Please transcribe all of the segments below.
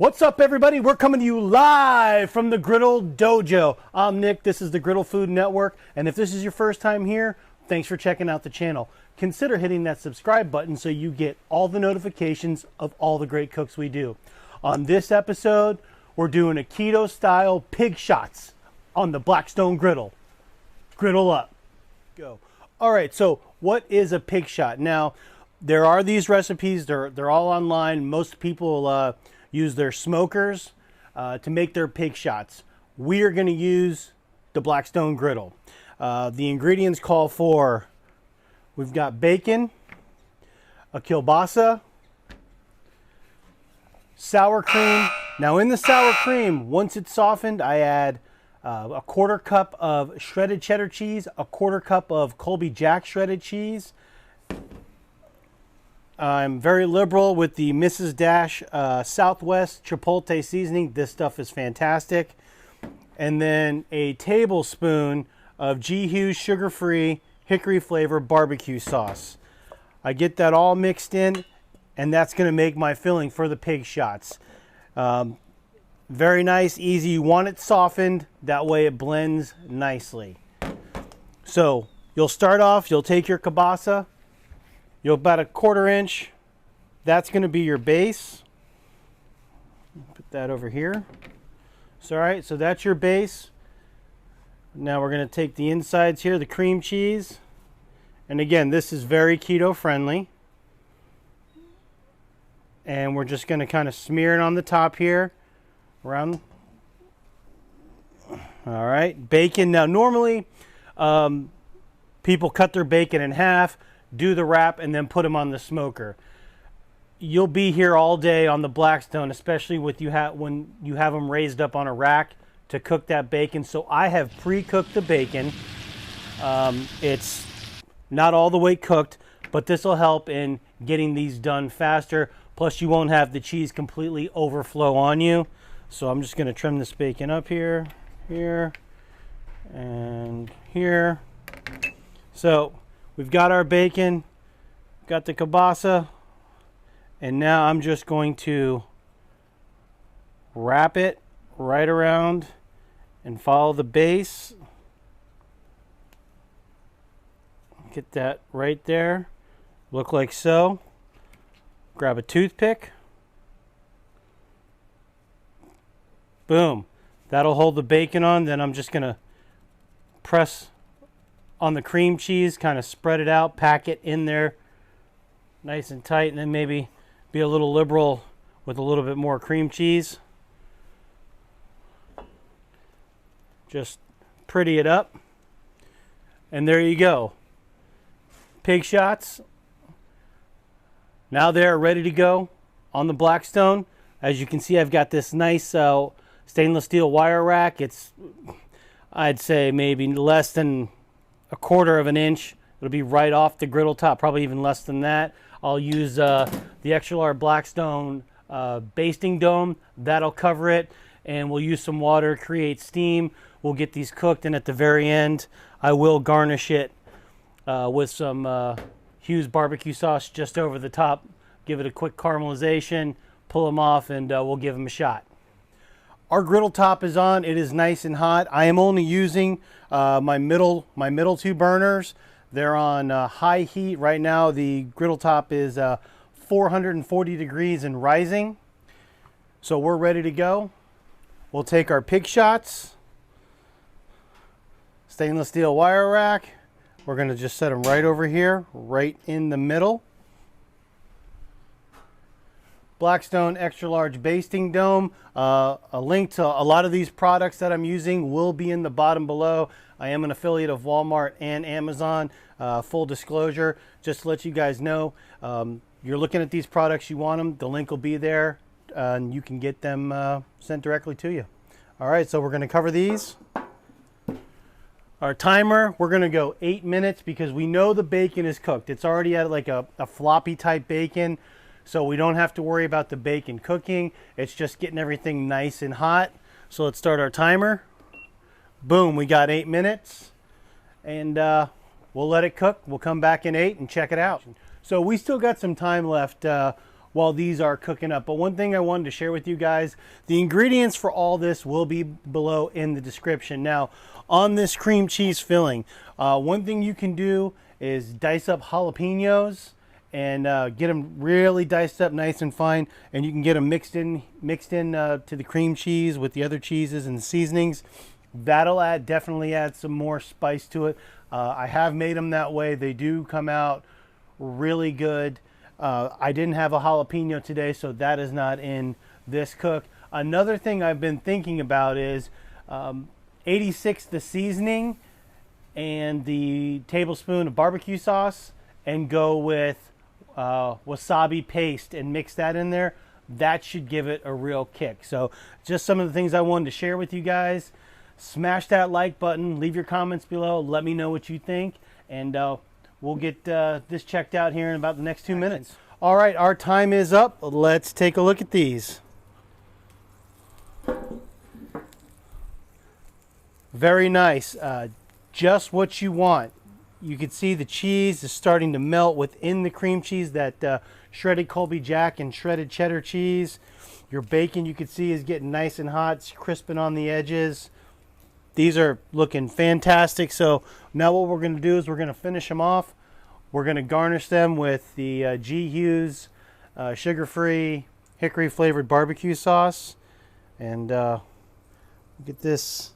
What's up, everybody? We're coming to you live from the Griddle Dojo. I'm Nick. This is the Griddle Food Network. And if this is your first time here, thanks for checking out the channel. Consider hitting that subscribe button so you get all the notifications of all the great cooks we do. On this episode, we're doing a keto style pig shots on the Blackstone Griddle. Griddle up. Go. All right, so what is a pig shot? Now, there are these recipes. They're all online. Most people use their smokers to make their pig shots. We are going to use the Blackstone Griddle. The ingredients call for, we've got bacon, a kielbasa, sour cream. Now in the sour cream, once it's softened, I add a quarter cup of shredded cheddar cheese, a quarter cup of Colby Jack shredded cheese. I'm very liberal with the Mrs. Dash Southwest Chipotle seasoning. This stuff is fantastic. And then a tablespoon of Hughes sugar-free hickory flavor barbecue sauce. I get that all mixed in, and that's going to make my filling for the pig shots. Very nice, easy. You want it softened. That way it blends nicely. So you'll start off, you'll take your kielbasa. You'll about a 1/4 inch. That's going to be your base. Put that over here. So, all right, so that's your base. Now we're going to take the insides here, the cream cheese. And again, this is very keto friendly. And we're just going to kind of smear it on the top here. Around. All right, bacon. Now normally people cut their bacon in half, do the wrap, and then put them on the smoker. You'll be here all day on the Blackstone, especially with when you have them raised up on a rack to cook that bacon. So I have pre-cooked the bacon. It's not all the way cooked, but this will help in getting these done faster. Plus you won't have the cheese completely overflow on you. So I'm just going to trim this bacon up here, here, and here. So we've got our bacon, got the kielbasa, and now I'm just going to wrap it right around and follow the base. Get that right there, look like so. Grab a toothpick. Boom. That'll hold the bacon on. Then I'm just going to press on the cream cheese, kind of spread it out, pack it in there nice and tight, and then maybe be a little liberal with a little bit more cream cheese. Just pretty it up. And there you go. Pig shots. Now they're ready to go on the Blackstone. As you can see, I've got this nice stainless steel wire rack. It's, I'd say, maybe less than a 1/4 inch. It'll be right off the griddle top, probably even less than that. I'll use the extra large Blackstone basting dome. That'll cover it, and we'll use some water, create steam. We'll get these cooked, and at the very end, I will garnish it with some Hughes barbecue sauce just over the top. Give it a quick caramelization, pull them off, and we'll give them a shot. Our griddle top is on. It is nice and hot. I am only using my middle 2 burners. They're on high heat right now. The griddle top is 440 degrees and rising. So we're ready to go. We'll take our pig shots, stainless steel wire rack. We're going to just set them right over here, right in the middle. Blackstone extra large basting dome. A link to a lot of these products that I'm using will be in the bottom below. I am an affiliate of Walmart and Amazon. Full disclosure, just to let you guys know, you're looking at these products, you want them, the link will be there, and you can get them sent directly to you. All right, so we're going to cover these. Our timer, we're going to go 8 minutes because we know the bacon is cooked. It's already at like a floppy type bacon. So we don't have to worry about the bacon cooking. It's just getting everything nice and hot. So let's start our timer. Boom, we got 8 minutes. And we'll let it cook. We'll come back in 8 and check it out. So we still got some time left. while these are cooking up. But one thing I wanted to share with you guys, the ingredients for all this will be below in the description. Now, on this cream cheese filling, one thing you can do is dice up jalapenos and get them really diced up nice and fine, and you can get them mixed in to the cream cheese with the other cheeses and seasonings. That'll definitely add some more spice to it. I have made them that way. They do come out really good. I didn't have a jalapeno today, so that is not in this cook. Another thing I've been thinking about is 86 the seasoning and the tablespoon of barbecue sauce, and go with wasabi paste and mix that in there. That should give it a real kick. So just some of the things I wanted to share with you guys. Smash that like button, leave your comments below, let me know what you think, and we'll get this checked out here in about the next 2 minutes. All right, our time is up. Let's take a look at these. Very nice. Just what you want. You can see the cheese is starting to melt within the cream cheese, that shredded Colby Jack and shredded cheddar cheese. Your bacon, you can see, is getting nice and hot. It's crisping on the edges. These are looking fantastic. So now what we're going to do is we're going to finish them off. We're going to garnish them with the Hughes sugar-free hickory flavored barbecue sauce. And get this,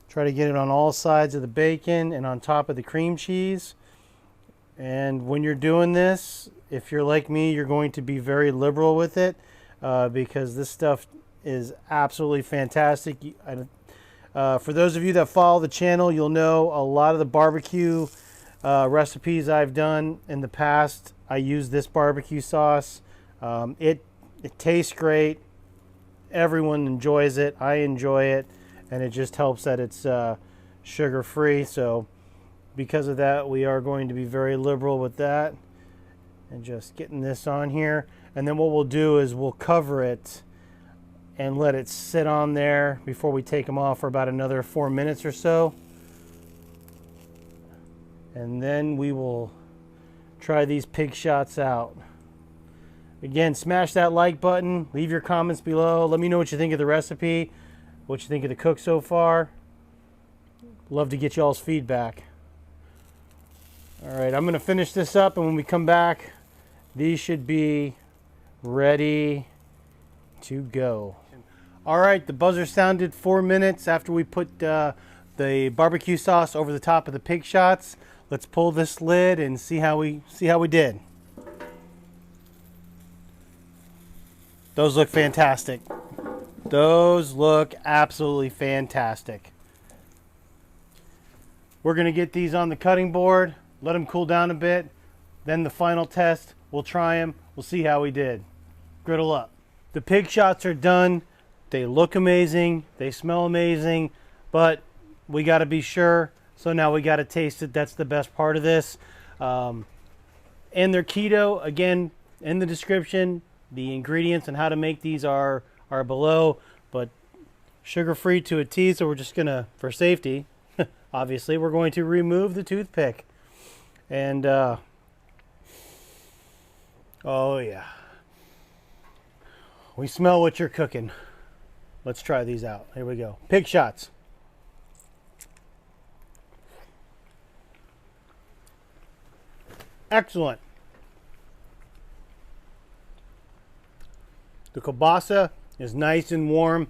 try to get it on all sides of the bacon and on top of the cream cheese. And when you're doing this, if you're like me, you're going to be very liberal with it because this stuff is absolutely fantastic. For those of you that follow the channel, you'll know a lot of the barbecue recipes I've done in the past, I use this barbecue sauce. It tastes great. Everyone enjoys it. I enjoy it. And it just helps that it's sugar-free. So because of that, we are going to be very liberal with that. And just getting this on here. And then what we'll do is we'll cover it and let it sit on there before we take them off for about another 4 minutes or so. And then we will try these pig shots out. Again, smash that like button, leave your comments below, let me know what you think of the recipe, what you think of the cook so far. Love to get y'all's feedback. All right, I'm gonna finish this up, and when we come back, these should be ready to go. All right, the buzzer sounded 4 minutes after we put the barbecue sauce over the top of the pig shots. Let's pull this lid and see how we did. Those look fantastic. Those look absolutely fantastic. We're gonna get these on the cutting board, let them cool down a bit, then the final test, we'll try them, we'll see how we did. Griddle up. The pig shots are done. They look amazing, they smell amazing, but we gotta be sure, so now we gotta taste it. That's the best part of this. And they're keto, again, in the description. The ingredients and how to make these are below, but sugar-free to a T, so we're just gonna, for safety, obviously, we're going to remove the toothpick. And, oh yeah. We smell what you're cooking. Let's try these out. Here we go. Pig shots. Excellent. The kielbasa is nice and warm.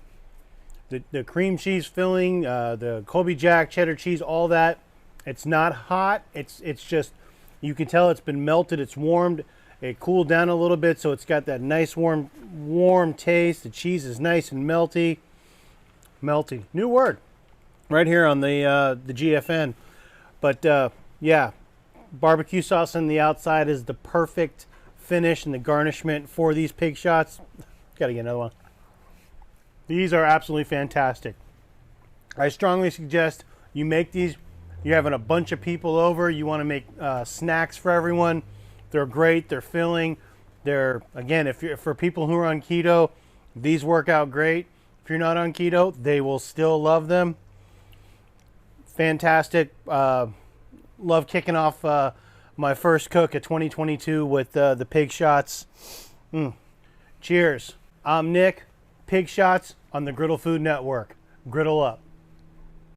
The cream cheese filling, the Colby Jack, cheddar cheese, all that. It's not hot. It's just, you can tell it's been melted. It's warmed. It cooled down a little bit, so it's got that nice warm taste. The cheese is nice and melty. Melty. New word. Right here on the GFN. But yeah, barbecue sauce on the outside is the perfect finish and the garnishment for these pig shots. Gotta get another one. These are absolutely fantastic. I strongly suggest you make these. You're having a bunch of people over. You want to make snacks for everyone. They're great. They're filling. They're, again, if you're for people who are on keto, these work out great. If you're not on keto, they will still love them. Fantastic. Love kicking off my first cook of 2022 with the pig shots. Cheers. I'm Nick. Pig shots on the Griddle Food Network. Griddle up.